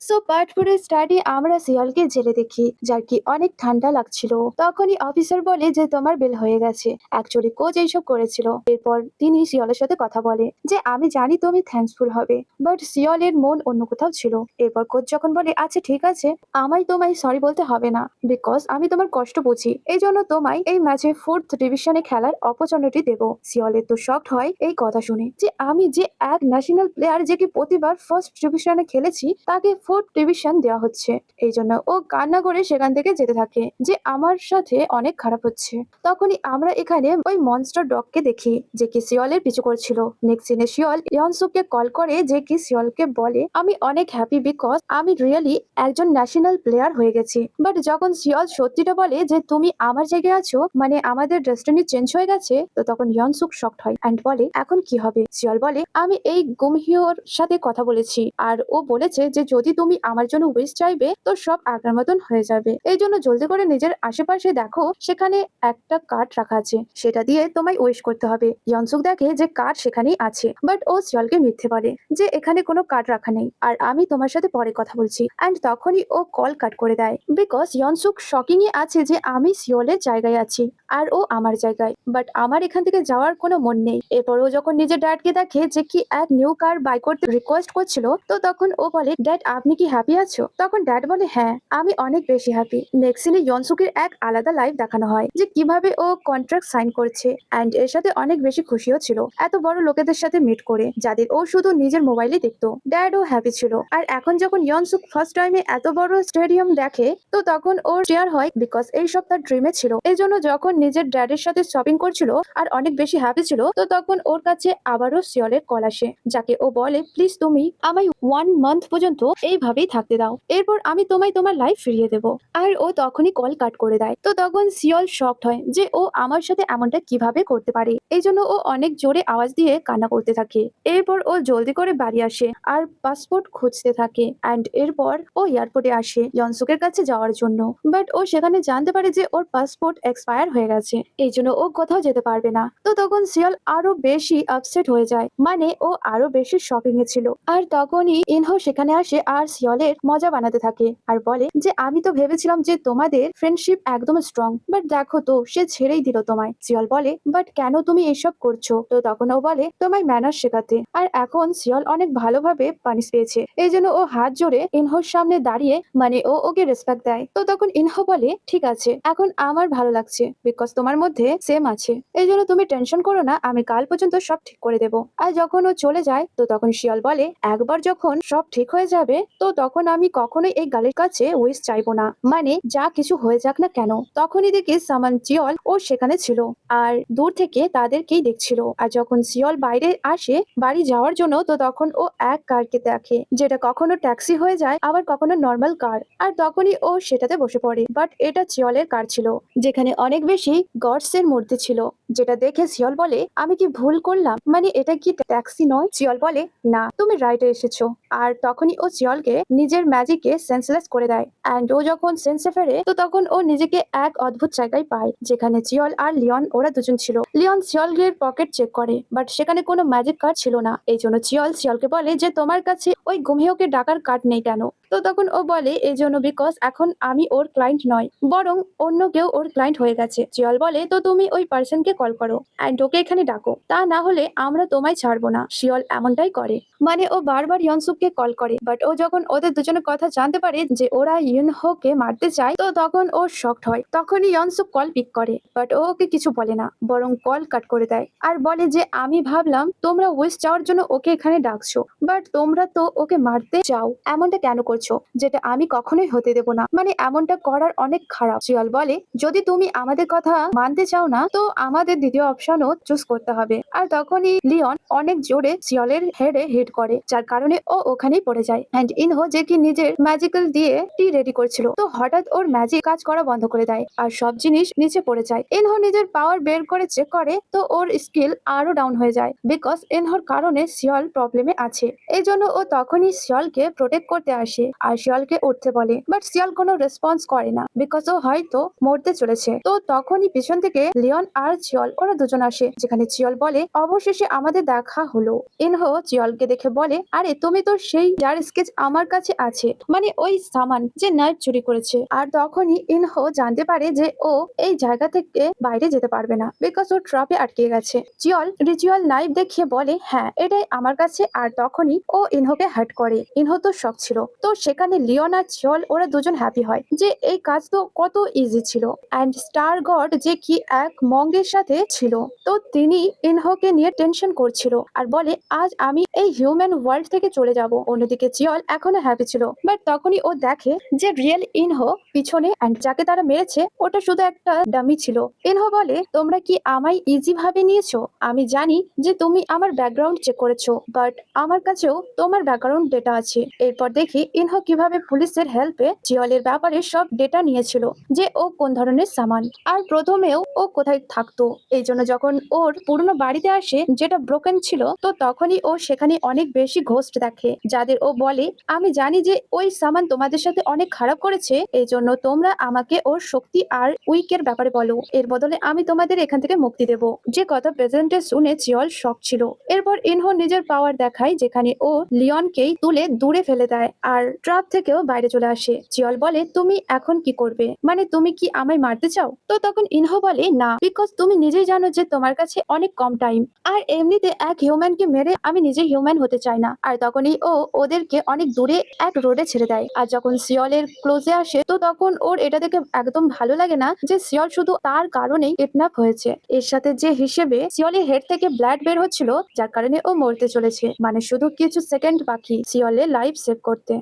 So part 4 এর study আমরা শিয়ালকে জেলে দেখি, যার কি অনেক ঠান্ডা লাগছিল। তখনই অফিসার বলে যে তোমার বেল হয়ে গেছে। অ্যাকচুয়ালি কোচ এইসব করেছিল। এরপর তিনি শিয়ালের সাথে কথা বলে যে আমি জানি তুমি থ্যাঙ্কসফুল হবে, বাট শিয়ালের মন অন্য কোথাও ছিল। এরপর কোচ যখন বলে আচ্ছা ঠিক আছে, আমায় তোমায় সরি বলতে হবে না, বিকজ আমি তোমার কষ্ট বুঝি, এই জন্য তোমায় এই ম্যাচে 4th ডিভিশনে খেলার অপরচুনিটি দেবো। শিয়ালের তো শকড হয় এই কথা শুনে যে আমি যে এক ন্যাশনাল প্লেয়ার যে কি প্রতিবার ফার্স্ট ডিভিশনে খেলেছি তাকে 4th ডিভিশন দেওয়া হচ্ছে। এই জন্য ও কান্না করে সেখান থেকে যেতে থাকে যে আমার সাথে অনেক খারাপ হচ্ছে। তখনই আমরা এখানে ওই মনস্টার ডগকে দেখি যে কি শিয়ালের পিছু করছিল। নেক্সট সিনে শিয়াল ইয়নসুককে কল করে যে কি শিয়ালকে বলে আমি অনেক হ্যাপি বিকজ আমি রিয়েলি একজন ন্যাশনাল প্লেয়ার হয়ে গেছি। বাট যখন শিয়াল সত্যিটা বলে যে তুমি আমার জায়গায় আছো, মানে আমাদের ডেস্টিনি চেঞ্জ হয়ে গেছে, তো তখন ইয়নসুক শকড হয় অ্যান্ড বলে এখন কি হবে। শিয়াল বলে আমি এই গুমহিওর সাথে কথা বলেছি আর ও বলেছে যে যদি তুমি আমার জন্য উইশ চাইবে তো সব আগের মতন হয়ে যাবে। এই জন্য জলদি করে নিজের আশেপাশে দেখো, সেখানে একটা কার্ড রাখা আছে, সেটা দিয়ে তোমায় উইশ করতে হবে। ইয়নসুক দেখে যে কার্ড সেখানেই আছে, বাট ও শিয়ালকে মিথ্যে বলে যে এখানে কোনো কার্ড রাখা নেই আর আমি তোমার সাথে পরে কথা বলছি। অ্যান্ড তখনই ও কল কাট করে দেয় বিকজ ইয়নসুক শকিং এ আছে যে আমি শিয়ালের জায়গায় আছি আর ও আমার জায়গায়, বাট আমার এখান থেকে যাওয়ার কোনো মন নেই। এরপর ও যখন নিজের ড্যাডকে দেখে যে কি এক নিউ কার বাই করতে রিকোয়েস্ট করছিল, তো তখন ও বলে ড্যাড আপনি কি হ্যাপি আছো? তখন ড্যাড বলে হ্যাঁ আমি অনেক বেশি হ্যাপি। নেক্সট সিনে ইয়নসুকের এক আলাদা লাইফ দেখানো হয় যে কিভাবে ও কন্ট্রাক্ট সাইন করছে অ্যান্ড এর সাথে অনেক বেশি খুশিও ছিল এত বড় লোকেদের সাথে মিট করে যাদের ও শুধু নিজের মোবাইলে দেখতো। ড্যাডও হ্যাপি ছিল। আর এখন যখন ইয়নসুক ফার্স্ট টাইমে এত বড় স্টেডিয়াম দেখে, তো তখন ওর শেয়ার হয় বিকজ এই সব তার ড্রিমে ছিল। এই জন্য যখন নিজের ড্যাডের সাথে শপিং করছিল আর অনেক বেশি হ্যাপি ছিল, তো তখন ওর কাছে আবারও শিয়ালের কল আসে, যাকে ও বলে প্লিজ তুমি আমায় 1 মান্থ পর্যন্ত এইভাবেই থাকতে দাও, এরপর আমি তোমায় তোমার লাইফ ফিরিয়ে দেবো। আর ও তখনই কল কাট করে দেয়। তো তখন শিয়াল শকড হয় যে ও আমার সাথে এমনটা কিভাবে করতে পারে। এই জন্য ও অনেক জোরে আওয়াজ দিয়ে কান্না করতে থাকে। এরপর ও জলদি করে বাড়ি আসে আর পাসপোর্ট খুঁজতে থাকে অ্যান্ড এরপর ও এয়ারপোর্টে আসে ইয়নসুকের কাছে যাওয়ার জন্য। বাট ও সেখানে জানতে পারে যে ওর পাসপোর্ট এক্সপায়ার হয়ে গেছে, এই জন্য ও কোথাও যেতে পারবে না। তো তখন শিয়াল আরো বেশি আপসেট হয়ে যায়, মানে ও আরো বেশি শকিং এ ছিল। আর তখনই ইনহো সেখানে আসে আর শিয়ালের মজা বানাতে থাকে আর বলে যে আমি তো ভেবেছিলাম যে তোমাদের ফ্রেন্ডশিপ একদম স্ট্রং, বাট দেখো তো সে ছেড়েই দিল তোমায়। শিয়াল বলে বাট কেন তুমি এইসব করছো? তো তখন ও বলে তোমায় ম্যানার শেখাতে। আর এখন শিয়াল অনেক ভালোভাবে পানিশ পেয়েছে, এই জন্য ও হাত জোড়ে ইনহোর সামনে দাঁড়িয়ে, মানে ও ওকে রেসপেক্ট দেয়। তো তখন ইনহো বলে ঠিক আছে এখন আমার ভালো লাগছে বিকজ তোমার মধ্যে সেম আছে, এই জন্য তুমি টেনশন করো না, আমি কাল পর্যন্ত সব ঠিক করে দেবো। আর যখন ও চলে যায়, তো তখন শিয়াল বলে একবার যখন সব ঠিক হয়ে যাবে, তো তখন আমি কখনোই এই গালের কাছে উইশ চাইবো না, মানে যা কিছু হয়ে যাক না কেন। তখনই দেখি সামান চিয়ল ও সেখানে ছিল আর দূর থেকে তাদেরকেই দেখছিল। আর যখন শিয়াল বাইরে আসে বাড়ি যাওয়ার জন্য, তো তখন ও এক কারকে দেখে যেটা কখনো ট্যাক্সি হয়ে যায় আবার কখনো নর্মাল কার। আর তখনই ও সেটাতে বসে পড়ে, বাট এটা শিয়ালের কার ছিল যেখানে অনেক বেশি গডস এর মূর্তি ছিল। যেটা দেখে শিয়াল বলে আমি কি ভুল করলাম, মানে এটা কি ট্যাক্সি নয়? শিয়াল বলে না তুমি রাইটে এসেছো। আর তখনই ও শিয়ালকে নিজের ম্যাজিকে সেন্সলেস করে দেয় অ্যান্ড ও যখন সেন্সে ফেরে, তো তখন ও নিজেকে এক অদ্ভুত জায়গায় পায় যেখানে শিয়াল আর লিওন ওরা দুজন ছিল। লিওন শিয়ালের পকেট চেক করে, বাট সেখানে কোনো ম্যাজিক কার্ড ছিল না। এই জন্য শিয়ালকে বলে যে তোমার কাছে ওই গুমিওকে ডাকার কার্ড নেই কেন? তো তখন ও বলে এই জন্য বিকজ এখন আমি ওর ক্লায়েন্ট নয়, বরং অন্য কেউ ওর ক্লায়েন্ট হয়ে গেছে। শিয়াল বলে তো তুমি ওই পার্সনকে কল করো অ্যান্ড ওকে এখানে ডাকো, তা না হলে আমরা তোমায় ছাড়বো না। শিয়াল এমনটাই করে, মানে ও বারবার ইয়নসুককে কল করে, বাট ও যখন ওদের দুজনের কথা জানতে পারে যে ওরা ইউনহোকে মারতে চায়, তো তখন ও শকড হয়। তখনই ইয়নসুক কল পিক করে, বাট ও ওকে কিছু বলে না, বরং কল কাট করে দেয় আর বলে যে আমি ভাবলাম তোমরা উইশ চাওয়ার জন্য ওকে এখানে ডাকছো, বাট তোমরা তো ওকে মারতে চাও, এমনটা কেন করছো? যেটা আমি কখনোই হতে দেব না, মানে এমনটা করার অনেক খারাপ। শিয়াল বলে যদি তুমি আমাদের কথা মানতে চাও না, তো আমাদের দ্বিতীয় অপশনও চুজ করতে হবে। আর তখনই লিওন অনেক জোরে শিয়ালের হেডে হিট করে, যার কারণে ও ওখানেই পড়ে যায় অ্যান্ড ইনহো যে কি নিজের ম্যাজিক্যাল দিয়ে টি রেডি করছিল, তো হঠাৎ ওর ম্যাজিক কাজ করা বন্ধ করে দেয় আর সব জিনিস নিচে পড়ে যায়। ইনহো নিজের পাওয়ার বের করে চেক করে, তো ওর স্কিল আরো ডাউন হয়ে যায় বিকজ ইনহোর কারণে শিয়াল প্রবলেমে আছে। এই জন্য ও তখনই শিয়ালকে প্রোটেক্ট করতে আসে আর শিয়ালকে উঠতে বলে, বাট শিয়াল কোনো রেসপন্স করে না বিকজ ও হয়তো মরতে চলেছে। তো তখনই পিছন থেকে লিওন আর শিয়াল ওরা দুজন আসে, যেখানে শিয়াল বলে অবশেষে আমাদের দেখা হলো। ইনহো শিয়ালকে দেখে বলে আরে তুমি তো সেই যার স্কেচ আমার আমার কাছে আছে, মানে ওই সামান যে নাইফ চুরি করেছে। আর তখনই ইনহো জানতে পারে যে ও এই জায়গা থেকে বাইরে যেতে পারবে না, বিকজ ও ট্রাপে আটকে গেছে। জিয়ল রিচুয়াল নাইফ দেখিয়ে বলে হ্যাঁ এটাই আমার কাছে। আর তখনই ও ইনহোকে হার্ট করে। ইনহো তো শক ছিল। তো সেখানে লিওন আর জিয়ল ওরা দুজন হ্যাপি হয় যে এই কাজ তো কত ইজি ছিল। অ্যান্ড স্টার গড যে কি এক মঙ্গের সাথে ছিল, তো তিনি ইনহোকে নিয়ে টেনশন করছিল আর বলে আজ আমি এই হিউম্যান ওয়ার্ল্ড থেকে চলে যাব। অন্যদিকে জিয়ল এখনো হ্যাপি ছিল, বাট তখনই ও দেখে যে রিয়েল ইনহো পিছনে, অ্যান্ড যাকে তারা মেরেছে ওটা শুধু একটা ডামি ছিল। ইনহো বলে তোমরা কি আমায় ইজি ভাবে নিয়েছো? আমি জানি যে তুমি আমার ব্যাকগ্রাউন্ড চেক করেছো, বাট আমার কাছেও তোমার ব্যাকগ্রাউন্ড ডেটা আছে। এরপর দেখি ইনহো কিভাবে পুলিশের হেল্পে জিয়লের ব্যাপারে সব ডেটা নিয়েছিল, যে ও কোন ধরনের সামান আর প্রথমেও ও কোথায় থাকতো। এই জন্য যখন ওর পুরনো বাড়িতে আসে যেটা ব্রোকেন ছিল, তো তখনই ও সেখানে অনেক বেশি ঘোস্ট দেখে, যাদের ও বলে আমি জানি যে ওই সামান তোমাদের সাথে অনেক খারাপ করেছে, এই জন্য তোমরা আমাকে ওর শক্তি আর উইকের ব্যাপারে বলো, এর বদলে আমি তোমাদের এখান থেকে মুক্তি দেব। যে কথা প্রেজেন্টে শুনে জিয়ল শক ছিল। এরপর ইনহো নিজের পাওয়ার দেখায়, যেখানে ও লিওনকেই তুলে দূরে ফেলে দেয় আর ট্রাপ থেকেও বাইরে চলে আসে। জিয়ল বলে তুমি এখন কি করবে, মানে তুমি কি আমায় মারতে চাও? তো তখন ইনহো বলে না, বিকজ তুমি নিজেই জানো যে তোমার কাছে অনেক কম টাইম, আর এমনিতে এক হিউম্যানকে মেরে আমি নিজে হিউম্যান হতে চাই না। আর তখনই ও ওদেরকে অনেক দূরে এক রোডে ছেড়ে দেয়। আর যখন সিয়লের ক্লোজে আসে, তো তখন ওর এটা দেখে একদম ভালো লাগে না যে সিয়ল শুধু তার কারণেই কিডন্যাপ হয়েছে। এর সাথে যে হিসেবে সিয়লের হেড থেকে ব্লাড বের হচ্ছিল, যার কারণে ও মরতে চলেছে, মানে শুধু কিছু সেকেন্ড বাকি সিয়লের লাইফ সেভ করতে।